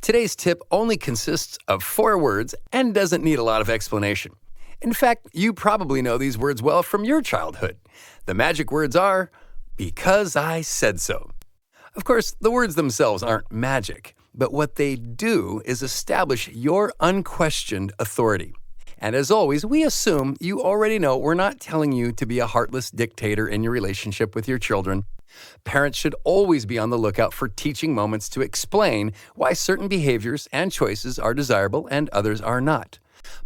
Today's tip only consists of 4 words and doesn't need a lot of explanation. In fact, you probably know these words well from your childhood. The magic words are, because I said so. Of course, the words themselves aren't magic, but what they do is establish your unquestioned authority. And as always, we assume you already know we're not telling you to be a heartless dictator in your relationship with your children. Parents should always be on the lookout for teaching moments to explain why certain behaviors and choices are desirable and others are not.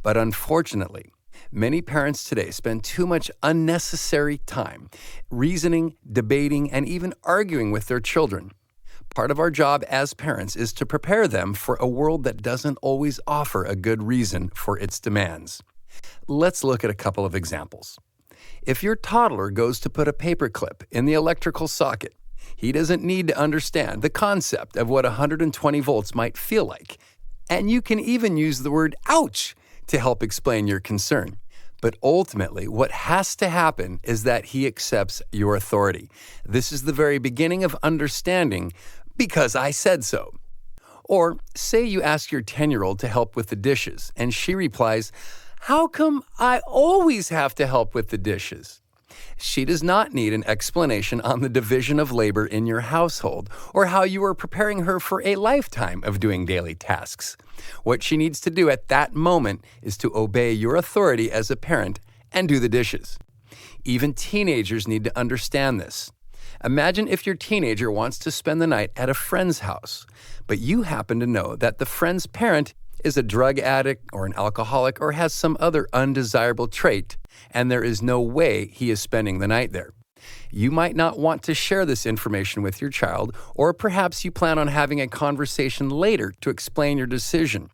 But unfortunately, many parents today spend too much unnecessary time reasoning, debating, and even arguing with their children. Part of our job as parents is to prepare them for a world that doesn't always offer a good reason for its demands. Let's look at a couple of examples. If your toddler goes to put a paperclip in the electrical socket, he doesn't need to understand the concept of what 120 volts might feel like. And you can even use the word ouch to help explain your concern. But ultimately, what has to happen is that he accepts your authority. This is the very beginning of understanding, because I said so. Or say you ask your 10-year-old to help with the dishes, and she replies, "How come I always have to help with the dishes?" She does not need an explanation on the division of labor in your household or how you are preparing her for a lifetime of doing daily tasks. What she needs to do at that moment is to obey your authority as a parent and do the dishes. Even teenagers need to understand this. Imagine if your teenager wants to spend the night at a friend's house, but you happen to know that the friend's parent is a drug addict or an alcoholic or has some other undesirable trait, and there is no way he is spending the night there. You might not want to share this information with your child, or perhaps you plan on having a conversation later to explain your decision.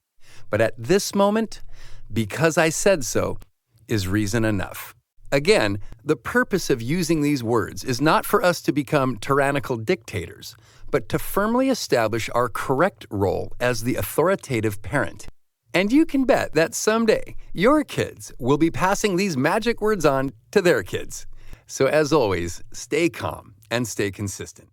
But at this moment, because I said so, is reason enough. Again, the purpose of using these words is not for us to become tyrannical dictators, but to firmly establish our correct role as the authoritative parent. And you can bet that someday your kids will be passing these magic words on to their kids. So as always, stay calm and stay consistent.